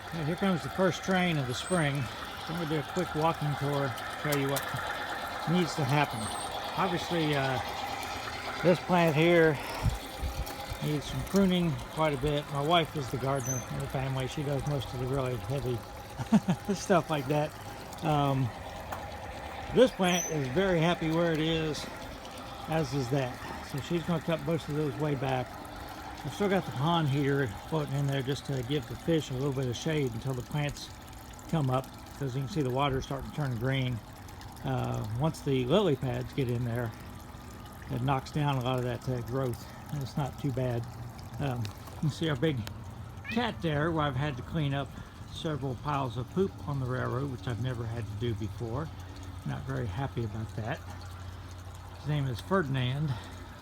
Okay, here comes the first train of the spring. So I'm going to do a quick walking tour, show you what needs to happen. Obviously, this plant here needs some pruning quite a bit. My wife is the gardener in the family. She does most of the really heavy stuff like that. This plant is very happy where it is, as is that. So she's going to cut most of those way back. I've still got the pond heater floating in there just to give the fish a little bit of shade until the plants come up, because you can see the water starting to turn green. Once the lily pads get in there, it knocks down a lot of that growth, and it's not too bad. You can see our big cat there, where I've had to clean up several piles of poop on the railroad, which I've never had to do before. Not very happy about that. His name is Ferdinand,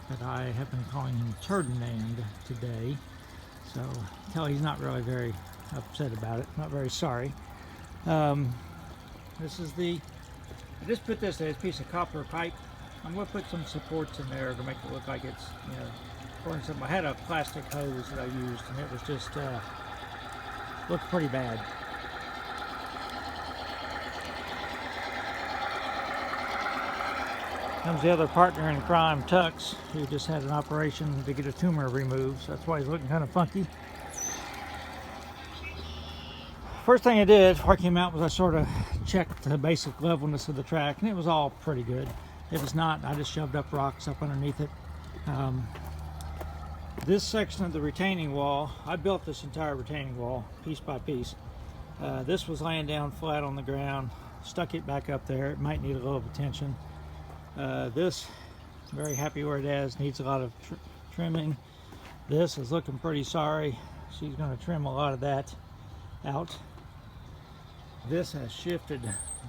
but I have been calling him Turdinand today, so tell he's not really very upset about it, not very sorry. This is I just put this piece of copper pipe. I'm going to put some supports in there to make it look like it's, pouring something. I had a plastic hose that I used, and it was just looked pretty bad. Comes the other partner in crime, Tux, who just had an operation to get a tumor removed, so that's why he's looking kind of funky. First thing I did before I came out was I sort of checked the basic levelness of the track, and it was all pretty good. If it's not, I just shoved up rocks up underneath it. This section of the retaining wall, I built this entire retaining wall piece by piece. This was laying down flat on the ground, stuck it back up there. It might need a little attention. This, very happy where it is, needs a lot of trimming. This is looking pretty sorry. She's going to trim a lot of that out. This has shifted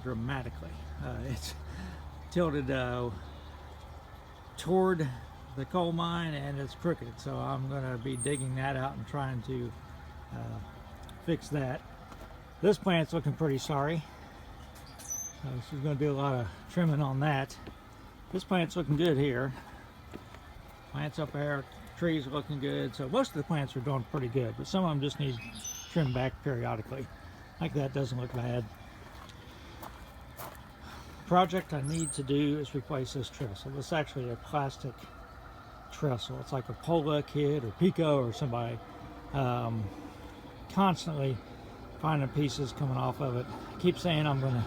dramatically. It's tilted toward the coal mine, and it's crooked, so I'm going to be digging that out and trying to fix that. This plant's looking pretty sorry, so she's going to do a lot of trimming on that. This plant's looking good here. Plants up there, trees are looking good. So most of the plants are doing pretty good, but some of them just need trimmed back periodically. Like that doesn't look bad. Project I need to do is replace this trestle. This is actually a plastic trestle. It's like a Pola kid or Pico or somebody. Constantly finding pieces coming off of it. I keep saying I'm going to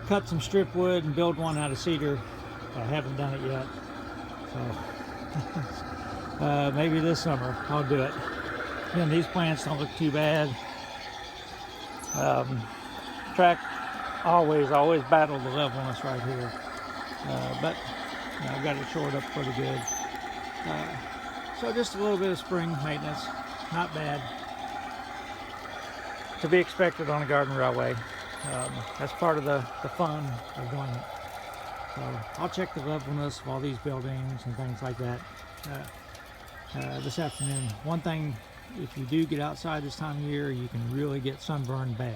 cut some strip wood and build one out of cedar. I haven't done it yet, so maybe this summer I'll do it. Again, these plants don't look too bad. Track always battled the levelness right here, but I've got it shored up pretty good. So just a little bit of spring maintenance, not bad. To be expected on a garden railway. That's part of the fun of doing it. So I'll check the levelness of all these buildings and things like that this afternoon. One thing, if you do get outside this time of year, you can really get sunburned bad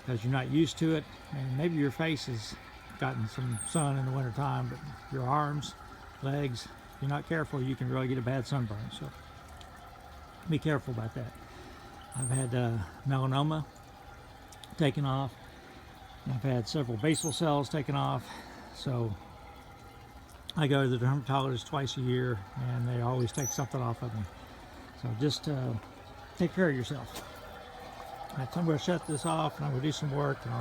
because you're not used to it, and maybe your face has gotten some sun in the winter time, but your arms, legs, if you're not careful, you can really get a bad sunburn. So be careful about that. I've had melanoma taken off. I've had several basal cells taken off. So I go to the dermatologist twice a year, and they always take something off of me. So just take care of yourself. Right, so I'm going to shut this off, and I'm going to do some work, and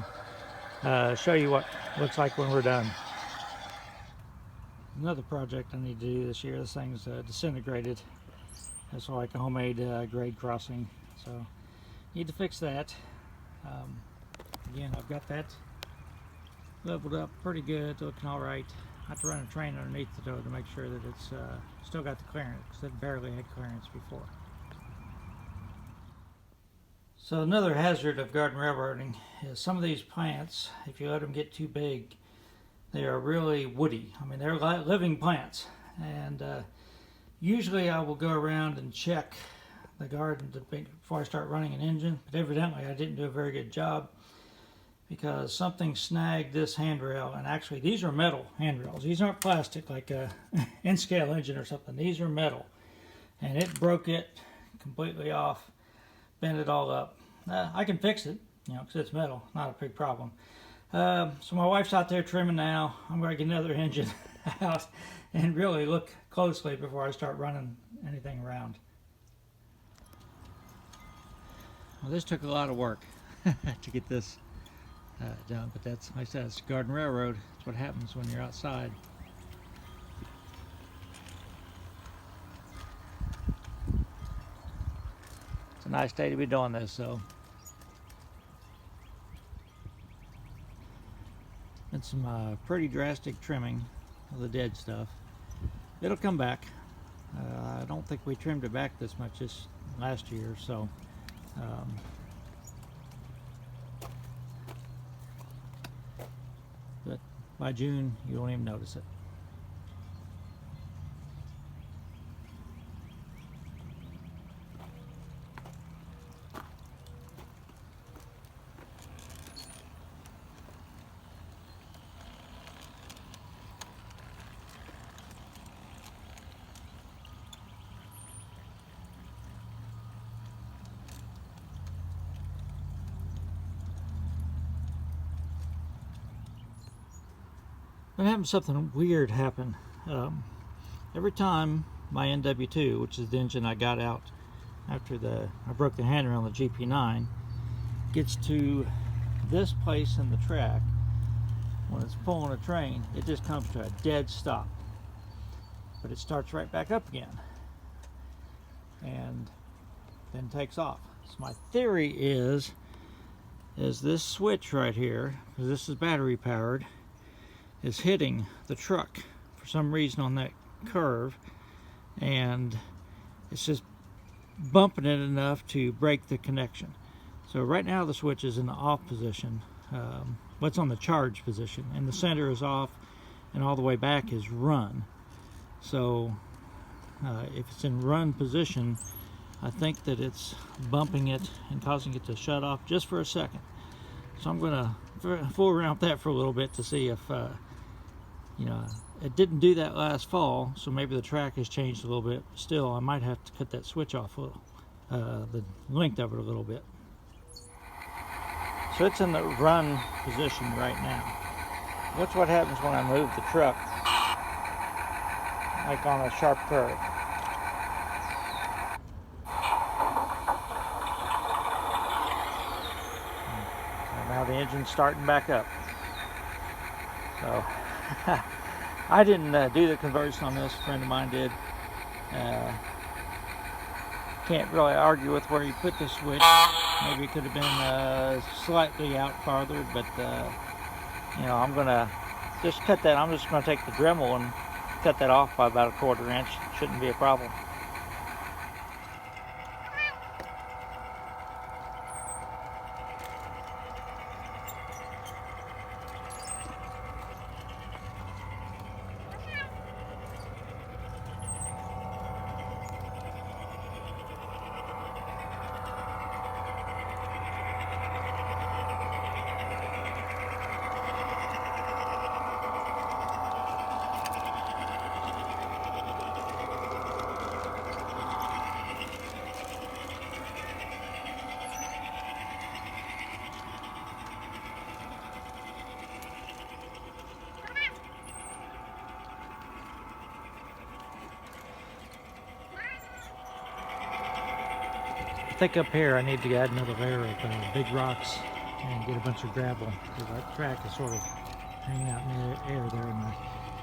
I'll show you what it looks like when we're done. Another project I need to do this year. This thing's disintegrated. It's like a homemade grade crossing. So need to fix that. Again, I've got that leveled up pretty good, looking all right. I have to run a train underneath it though to make sure that it's still got the clearance, because it barely had clearance before. So another hazard of garden railroading is some of these plants, if you let them get too big, they are really woody. I mean, they're living plants, and usually I will go around and check the garden before I start running an engine, but evidently I didn't do a very good job, because something snagged this handrail. And actually these are metal handrails. These aren't plastic like a N-scale engine or something. These are metal, and it broke it completely off, bent it all up. I can fix it, you know, because it's metal, not a big problem. So my wife's out there trimming now. I'm going to get another engine out and really look closely before I start running anything around. Well, this took a lot of work to get this done, but that's, like I said, it's Garden Railroad. That's what happens when you're outside. It's a nice day to be doing this, so. And some pretty drastic trimming of the dead stuff. It'll come back. I don't think we trimmed it back this much this last year, so but by June you won't even notice it. I'm having something weird happen. Every time my NW2, which is the engine I got out after I broke the handrail on the GP9, gets to this place in the track, when it's pulling a train, it just comes to a dead stop. But it starts right back up again and then takes off. So my theory is this switch right here, because this is battery powered, is hitting the truck for some reason on that curve, and it's just bumping it enough to break the connection. So right now the switch is in the off position. What's on the charge position, and the center is off, and all the way back is run. So if it's in run position, I think that it's bumping it and causing it to shut off just for a second. So I'm going to fool around with that for a little bit to see if you know, it didn't do that last fall, so maybe the track has changed a little bit. Still, I might have to cut that switch off a little, the length of it a little bit. So it's in the run position right now. Watch what happens when I move the truck, like on a sharp curve. So now the engine's starting back up. So I didn't do the conversion on this, a friend of mine did. Can't really argue with where you put the switch. Maybe it could have been slightly out farther, but you know, I'm gonna just cut that. I'm just gonna take the Dremel and cut that off by about 1/4 inch. Shouldn't be a problem. I think up here I need to add another layer of big rocks and get a bunch of gravel, because that track is sort of hanging out in the air there, and I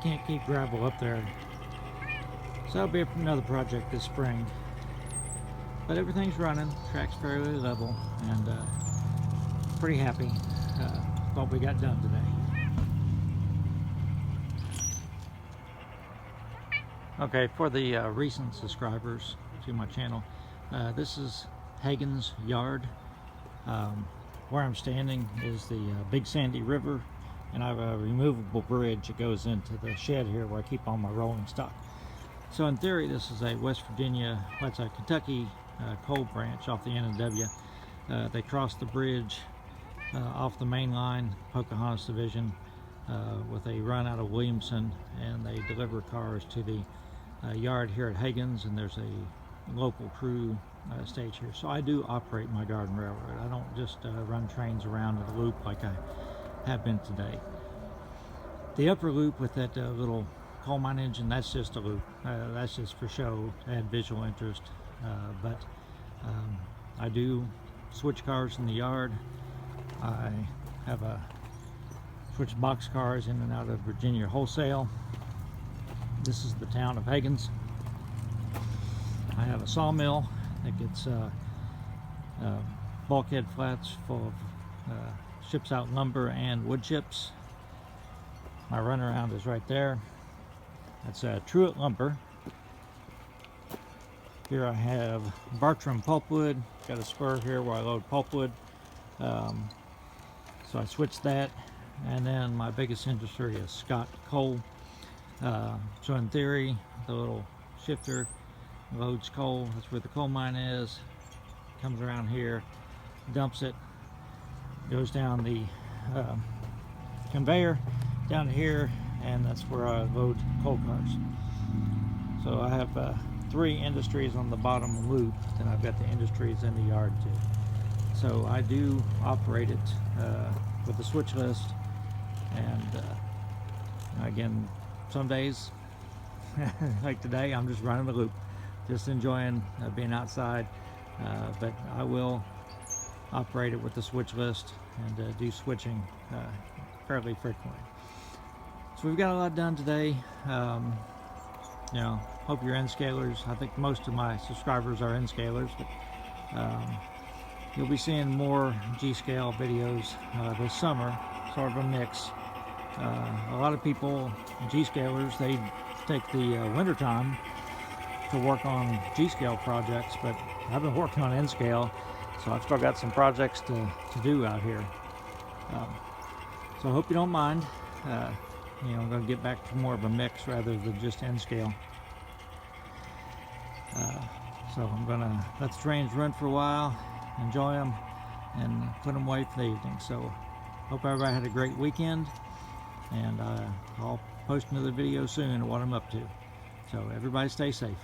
can't keep gravel up there. So that'll be another project this spring. But everything's running, track's fairly level, and pretty happy with what we got done today. Okay, for the recent subscribers to my channel, this is Hagans yard. Where I'm standing is the Big Sandy River, and I have a removable bridge that goes into the shed here where I keep all my rolling stock. So in theory, this is a West Virginia, that's a Kentucky coal branch off the NW. They cross the bridge off the main line, Pocahontas Division, with a run out of Williamson, and they deliver cars to the yard here at Hagans, and there's a local crew stage here. So I do operate my garden railroad. I don't just run trains around at a loop like I have been today. The upper loop with that little coal mine engine, that's just a loop. That's just for show, to add visual interest. But I do switch cars in the yard. I have a switch box cars in and out of Virginia wholesale. This is the town of Hagans. I have a sawmill that gets bulkhead flats full of ships out lumber and wood chips. My runaround is right there. That's Truett Lumber. Here I have Bartram pulpwood. Got a spur here where I load pulpwood. So I switched that. And then my biggest industry is Scott coal. So in theory, the little shifter loads coal. That's where the coal mine is. Comes around here, dumps it, goes down the conveyor down to here, and that's where I load coal cars. So I have 3 industries on the bottom loop, and I've got the industries in the yard too. So I do operate it with a switch list, and again, some days like today, I'm just running the loop, just enjoying being outside, but I will operate it with the switch list and do switching fairly frequently. So we've got a lot done today. You know, hope you're N-scalers. I think most of my subscribers are N-scalers, but you'll be seeing more G-scale videos this summer, sort of a mix. A lot of people, G-scalers, they take the winter time to work on G-scale projects, but I've been working on N-scale, so I've still got some projects to do out here. So I hope you don't mind. You know, I'm going to get back to more of a mix rather than just N-scale. So I'm going to let the trains run for a while, enjoy them, and put them away for the evening. So hope everybody had a great weekend, and I'll post another video soon of what I'm up to. So everybody stay safe.